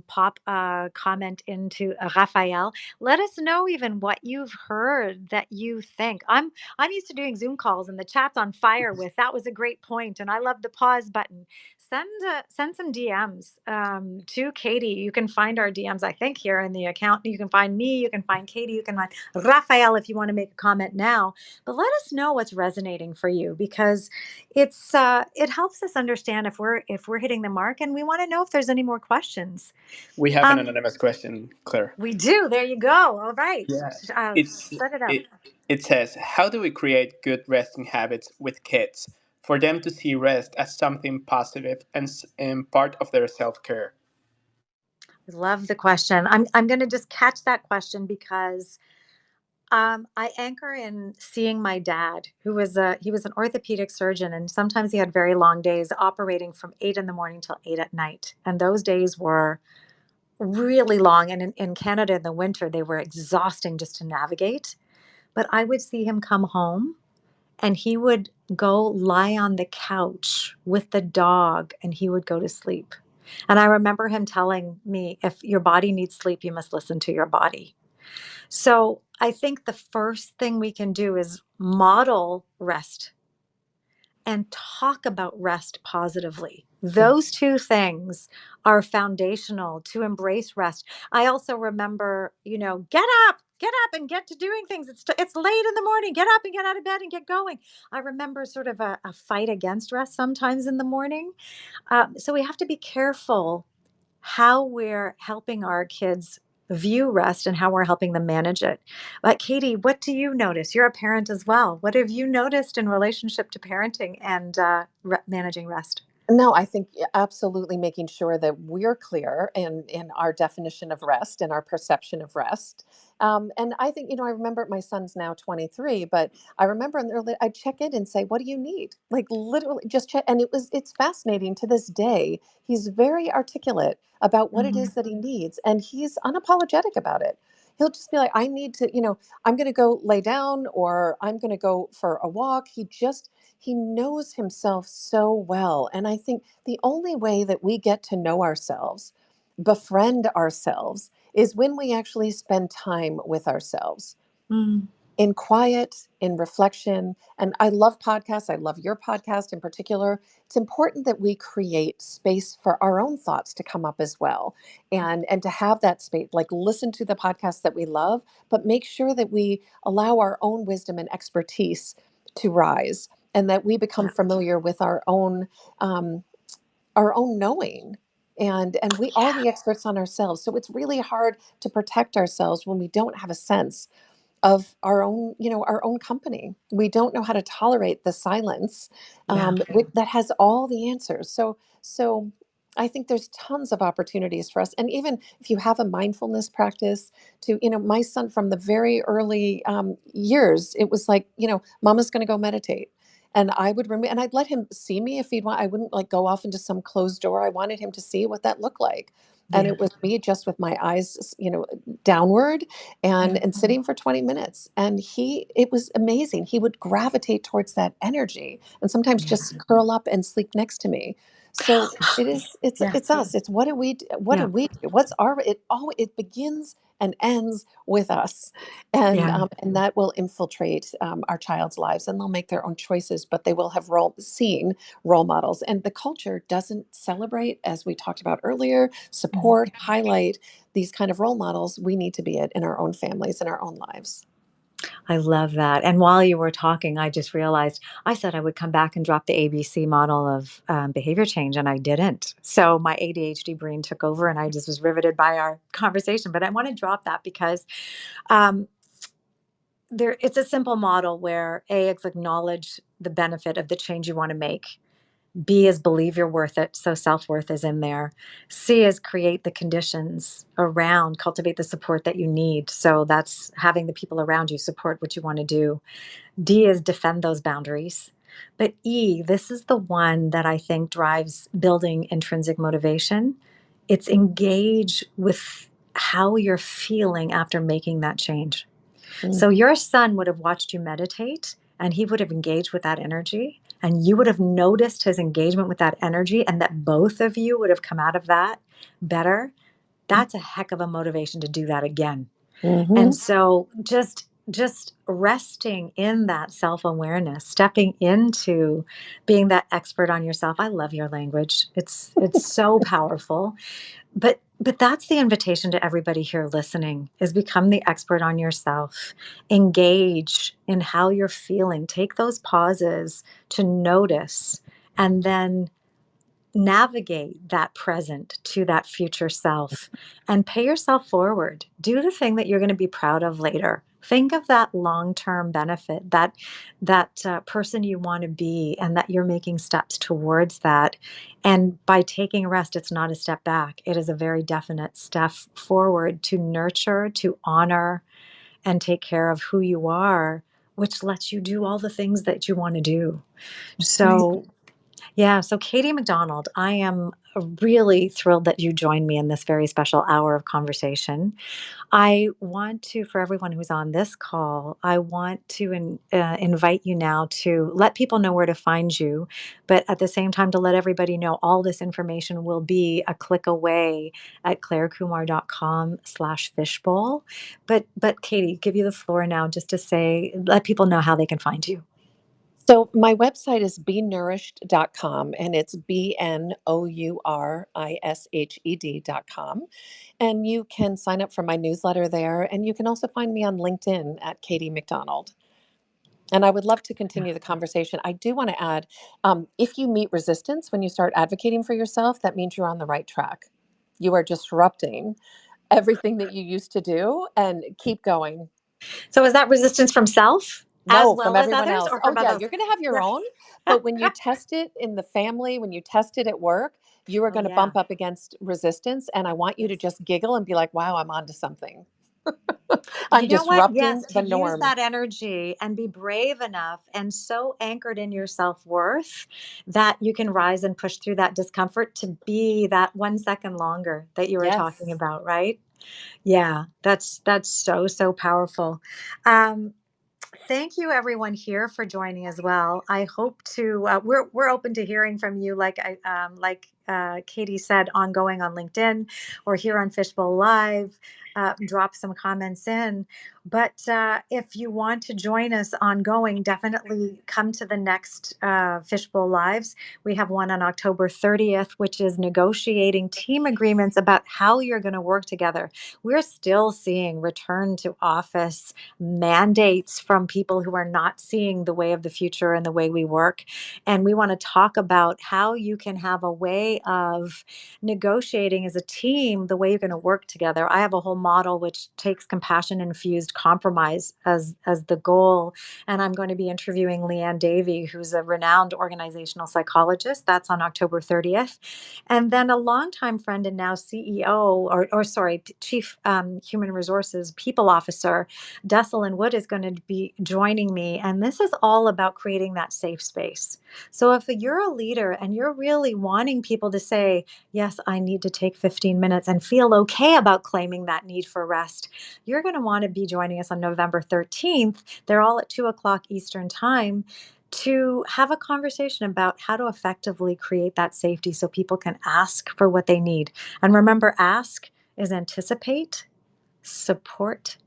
Pop a comment into Raphael. Let us know even what you've heard that you think. I'm used to doing Zoom calls and the chat's on fire with that was a great point, and I love the pause button. Send some DMs to Katie. You can find our DMs, I think, here in the account. You can find me. You can find Katie. You can find Raphael if you want to make a comment now. But let us know what's resonating for you because it helps us understand if we're hitting the mark, and we want to know if there's any more questions. We have an Um, anonymous question, Claire. we do. There you go. All right, Yeah, it's set it up. it. It says, "How do we create good resting habits with kids for them to see rest as something positive and part of their self care?" Love the question. I'm going to just catch that question because I anchor in seeing my dad, he was an orthopedic surgeon, and sometimes he had very long days, operating from 8 in the morning till 8 at night, and those days were really long. And in Canada in the winter, they were exhausting just to navigate. But I would see him come home and he would go lie on the couch with the dog and he would go to sleep. And I remember him telling me, if your body needs sleep, you must listen to your body. So I think the first thing we can do is model rest and talk about rest positively. Those two things are foundational to embrace rest. I also remember, get up and get to doing things. It's late in the morning. Get up and get out of bed and get going. I remember sort of a fight against rest sometimes in the morning. So we have to be careful how we're helping our kids view rest and how we're helping them manage it. But Katie, what do you notice? You're a parent as well. What have you noticed in relationship to parenting and managing rest? No, I think absolutely making sure that we're clear in our definition of rest and our perception of rest. And I think, I remember my son's now 23, but I remember I'd check in and say, "What do you need?" Like literally just check. And it's fascinating to this day. He's very articulate about what it Mhm. is that he needs, and he's unapologetic about it. He'll just be like, "I need to, I'm going to go lay down, or I'm going to go for a walk." He knows himself so well. And I think the only way that we get to know ourselves, befriend ourselves, is when we actually spend time with ourselves Mm. in quiet, in reflection. And I love podcasts. I love your podcast in particular. It's important that we create space for our own thoughts to come up as well. And to have that space, like listen to the podcasts that we love, but make sure that we allow our own wisdom and expertise to rise and that we become Yeah. familiar with um, our own knowing. And we are Yeah. the experts on ourselves. So it's really hard to protect ourselves when we don't have a sense of our own company. We don't know how to tolerate the silence Yeah. that has all the answers. So I think there's tons of opportunities for us. And even if you have a mindfulness practice to, my son from the very early years, it was like, Mama's going to go meditate. And I would remember, and I'd let him see me if he'd want. I wouldn't like go off into some closed door. I wanted him to see what that looked like. And Yeah. it was me just with my eyes, downward and Yeah. and sitting for 20 minutes, and it was amazing. He would gravitate towards that energy and sometimes Yeah. just curl up and sleep next to me. So it's Yes. us. It's what do Yeah. we do? What's our it all it begins and ends with us, and Yeah. that will infiltrate our child's lives, and they'll make their own choices, but they will have seen role models. And the culture doesn't celebrate, as we talked about earlier, Mhm. support, highlight these kind of role models. We need to be it in our own families, in our own lives. I love that. And while you were talking, I just realized I said I would come back and drop the ABC model of behavior change, and I didn't. So my ADHD brain took over, and I just was riveted by our conversation. But I want to drop that because um, it's a simple model where it's acknowledge the benefit of the change you want to make. B is believe you're worth it. So self-worth is in there. C is create the conditions around, cultivate the support that you need. So that's having the people around you support what you want to do. D is defend those boundaries. But E, this is the one that I think drives building intrinsic motivation. It's engage with how you're feeling after making that change. Mm. So your son would have watched you meditate and he would have engaged with that energy. And you would have noticed his engagement with that energy, and that both of you would have come out of that better. That's a heck of a motivation to do that again. And Mm-hmm. so just resting in that self-awareness, stepping into being that expert on yourself. I love your language. It's so powerful. But that's the invitation to everybody here listening, is become the expert on yourself. Engage in how you're feeling. Take those pauses to notice, and then navigate that present to that future self, and pay yourself forward. Do the thing that you're going to be proud of later. Think of that long-term benefit, that person you want to be, and that you're making steps towards that. And by taking a rest, it's not a step back. It is a very definite step forward to nurture, to honor, and take care of who you are, which lets you do all the things that you want to do. That's right. So yeah, so Katie McDonald, I am really thrilled that you joined me in this very special hour of conversation. I want to, for everyone who's on this call, I want to invite you now to let people know where to find you, but at the same time to let everybody know all this information will be a click away at clarekumar.com/fishbowl. But Katie, give you the floor now just to say, let people know how they can find you. So my website is benourished.com, and it's BNOURISHED.com. And you can sign up for my newsletter there. And you can also find me on LinkedIn at Katie McDonald. And I would love to continue the conversation. I do want to add, if you meet resistance when you start advocating for yourself, that means you're on the right track. You are disrupting everything that you used to do, and keep going. So is that resistance from self as No, from well as everyone others, else. or Oh, from yeah, others? you're going to have your own. But when you test it in the family, when you test it at work, you are Oh going to yeah. bump up against resistance. And I want you to Yes. just giggle and be like, wow, I'm onto something. You I'm know what? disrupting Yes, to the use norm. that energy and be brave enough and so anchored in your self-worth that you can rise and push through that discomfort to be that 1 second longer that you were talking Yes. about, right? Yeah, that's so powerful. Um, Thank you, everyone here, for joining as well. I hope to. We're open to hearing from you, like Katie said, ongoing on LinkedIn or here on Fishbowl Live. Drop some comments in. But if you want to join us ongoing, definitely come to the next Fishbowl Lives. We have one on October 30th, which is negotiating team agreements about how you're going to work together. We're still seeing return to office mandates from people who are not seeing the way of the future and the way we work. And we want to talk about how you can have a way of negotiating as a team, the way you're going to work together. I have a whole model which takes compassion infused compromise as the goal. And I'm going to be interviewing Leanne Davey, who's a renowned organizational psychologist. That's on October 30th. And then a longtime friend and now CEO, or sorry, Chief Human Resources People Officer, Dessalyn Wood, is going to be joining me. And this is all about creating that safe space. So if you're a leader and you're really wanting people to say, yes, I need to take 15 minutes and feel okay about claiming that need for rest, you're going to want to be joining us on November 13th. They're all at 2 o'clock Eastern Time to have a conversation about how to effectively create that safety so people can ask for what they need. And remember, ask is anticipate, support,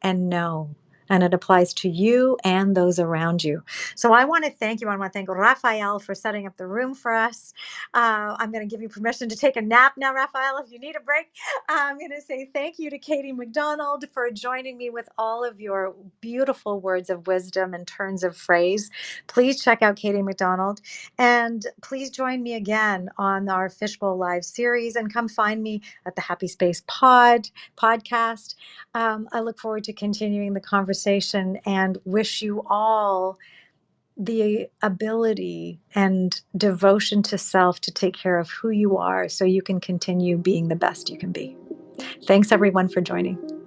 and know. And it applies to you and those around you. So I want to thank you. I want to thank Raphael for setting up the room for us. I'm going to give you permission to take a nap now, Raphael, if you need a break. I'm going to say thank you to Katie McDonald for joining me with all of your beautiful words of wisdom and turns of phrase. Please check out Katie McDonald. And please join me again on our Fishbowl Live series, and come find me at the Happy Space podcast. I look forward to continuing the conversation and wish you all the ability and devotion to self to take care of who you are so you can continue being the best you can be. Thanks, everyone, for joining.